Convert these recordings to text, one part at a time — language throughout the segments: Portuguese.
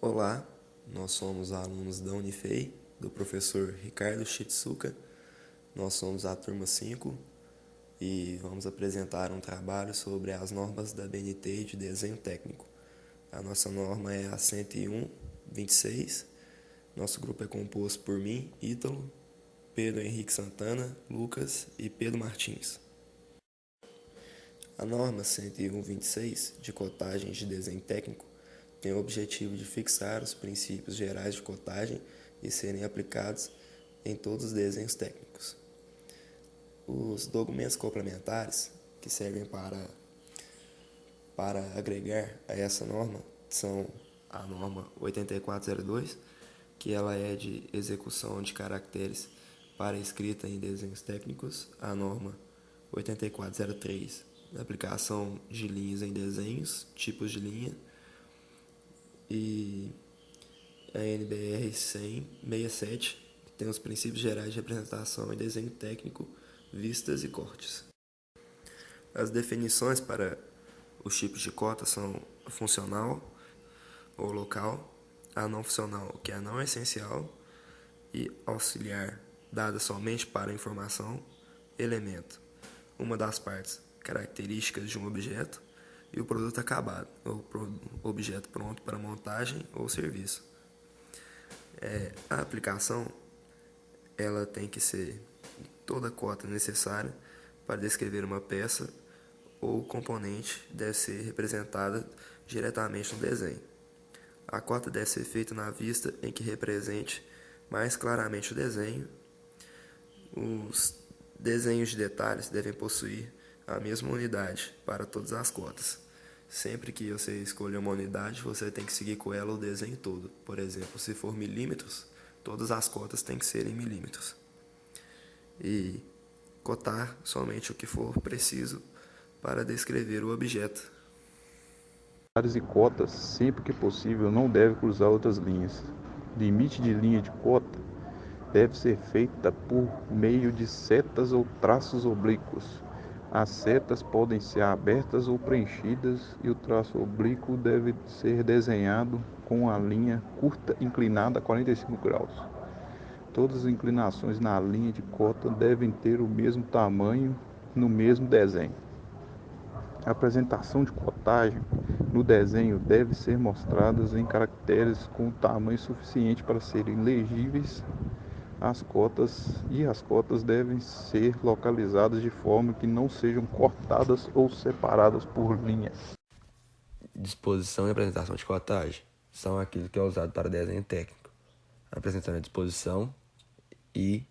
Olá, nós somos alunos da Unifei, do professor Ricardo Shitsuka. Nós somos a turma 5 e vamos apresentar um trabalho sobre as normas da BNT de desenho técnico. A nossa norma é a 101/26. Nosso grupo é composto por mim, Ítalo, Pedro Henrique Santana, Lucas e Pedro Martins. A norma 101/26 de cotagens de desenho técnico tem o objetivo de fixar os princípios gerais de cotagem e serem aplicados em todos os desenhos técnicos. Os documentos complementares que servem para agregar a essa norma são a norma 8402, que ela é de execução de caracteres para escrita em desenhos técnicos, a norma 8403, aplicação de linhas em desenhos, tipos de linha, e a NBR 10067, que tem os princípios gerais de representação em desenho técnico, vistas e cortes. As definições para os tipos de cota são a funcional ou local, a não funcional, que é a não essencial, e auxiliar, dada somente para informação, elemento, uma das partes características de um objeto, e o produto acabado, ou objeto pronto para montagem ou serviço. A aplicação ela tem que ser toda cota necessária para descrever uma peça ou componente deve ser representada diretamente no desenho. A cota deve ser feita na vista em que represente mais claramente o desenho. Os desenhos de detalhes devem possuir a mesma unidade para todas as cotas. Sempre que você escolher uma unidade, você tem que seguir com ela o desenho todo. Por exemplo, se for milímetros, todas as cotas têm que ser em milímetros. E cotar somente o que for preciso para descrever o objeto. Áreas e cotas, sempre que possível, não deve cruzar outras linhas. Limite de linha de cota deve ser feita por meio de setas ou traços oblíquos. As setas podem ser abertas ou preenchidas e o traço oblíquo deve ser desenhado com a linha curta inclinada a 45 graus. Todas as inclinações na linha de cota devem ter o mesmo tamanho no mesmo desenho. A apresentação de cotagem no desenho deve ser mostrada em caracteres com tamanho suficiente para serem legíveis as cotas devem ser localizadas de forma que não sejam cortadas ou separadas por linhas. Disposição e apresentação de cotagem são aquilo que é usado para desenho técnico, apresentando a disposição e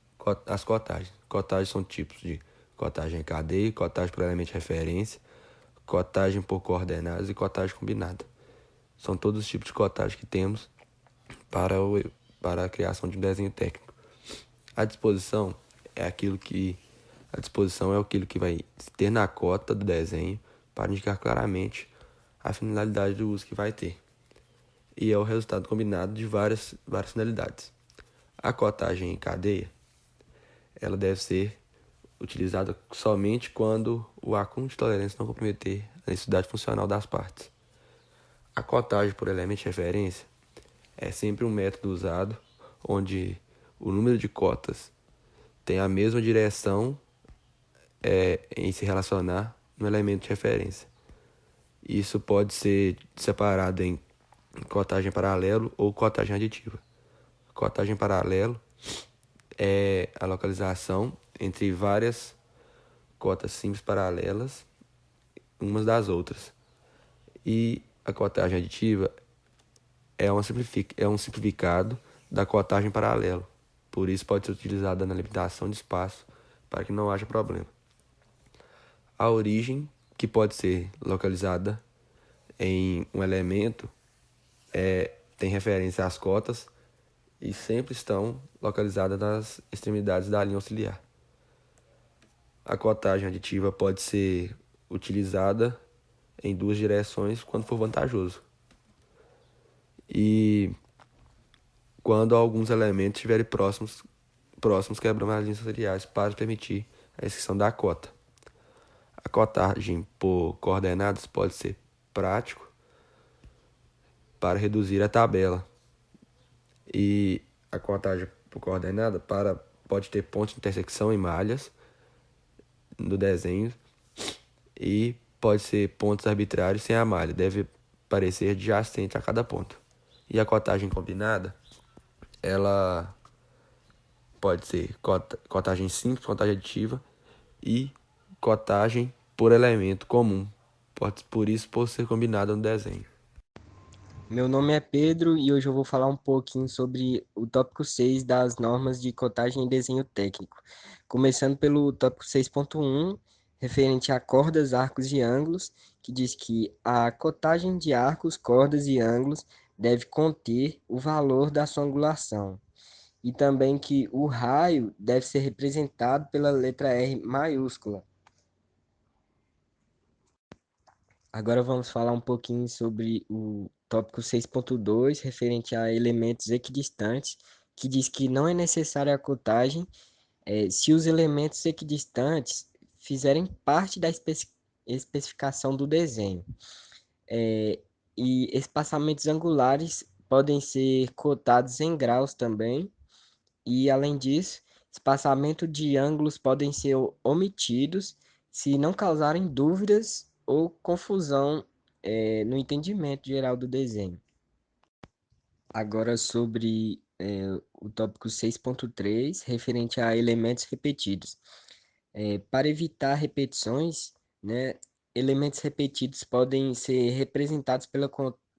as cotagens. Cotagens são tipos de cotagem em cadeia, cotagem por elemento de referência, cotagem por coordenadas e cotagem combinada. São todos os tipos de cotagem que temos para a criação de um desenho técnico. A disposição é aquilo que vai ter na cota do desenho para indicar claramente a finalidade do uso que vai ter. E é o resultado combinado de várias finalidades. A cotagem em cadeia, ela deve ser utilizada somente quando o acúmulo de tolerância não comprometer a necessidade funcional das partes. A cotagem por elemento de referência é sempre um método usado onde o número de cotas tem a mesma direção em se relacionar no elemento de referência. Isso pode ser separado em cotagem paralelo ou cotagem aditiva. Cotagem paralelo é a localização entre várias cotas simples paralelas umas das outras. E a cotagem aditiva é um simplificado da cotagem paralelo. Por isso pode ser utilizada na limitação de espaço para que não haja problema. A origem, que pode ser localizada em um elemento, tem referência às cotas e sempre estão localizadas nas extremidades da linha auxiliar. A cotagem aditiva pode ser utilizada em duas direções quando for vantajoso. E quando alguns elementos estiverem próximos quebrando as linhas auxiliares para permitir a execução da cota. A cotagem por coordenadas pode ser prático para reduzir a tabela. E a contagem por coordenada pode ter pontos de intersecção e malhas no desenho e pode ser pontos arbitrários sem a malha, deve parecer adjacente a cada ponto. E a cotagem combinada, ela pode ser cotagem simples, cotagem aditiva e cotagem por elemento comum, por isso por ser combinada no desenho. Meu nome é Pedro e hoje eu vou falar um pouquinho sobre o tópico 6 das normas de cotagem e desenho técnico. Começando pelo tópico 6.1, referente a cordas, arcos e ângulos, que diz que a cotagem de arcos, cordas e ângulos deve conter o valor da sua angulação. E também que o raio deve ser representado pela letra R maiúscula. Agora vamos falar um pouquinho sobre o tópico 6.2, referente a elementos equidistantes, que diz que não é necessária a cotagem se os elementos equidistantes fizerem parte da especificação do desenho. E espaçamentos angulares podem ser cotados em graus também, e além disso, espaçamento de ângulos podem ser omitidos se não causarem dúvidas ou confusão no entendimento geral do desenho. Agora sobre o tópico 6.3, referente a elementos repetidos. Para evitar repetições, né, elementos repetidos podem ser representados pela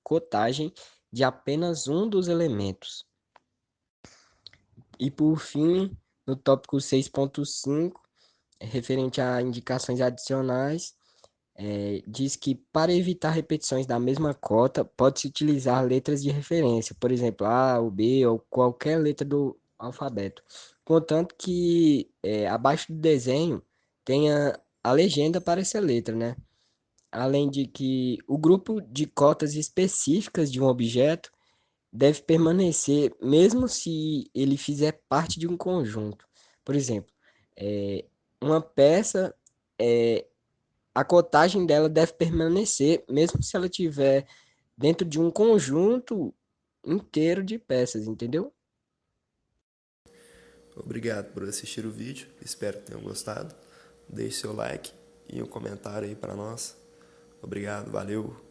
cotagem de apenas um dos elementos. E por fim, no tópico 6.5, referente a indicações adicionais, diz que para evitar repetições da mesma cota, pode-se utilizar letras de referência, por exemplo, A ou B ou qualquer letra do alfabeto, contanto que abaixo do desenho tenha a legenda para essa letra, né? Além de que o grupo de cotas específicas de um objeto deve permanecer mesmo se ele fizer parte de um conjunto. Por exemplo, uma peça, a cotagem dela deve permanecer mesmo se ela tiver dentro de um conjunto inteiro de peças, entendeu? Obrigado por assistir o vídeo, espero que tenham gostado. Deixe seu like e um comentário aí para nós. Obrigado, valeu!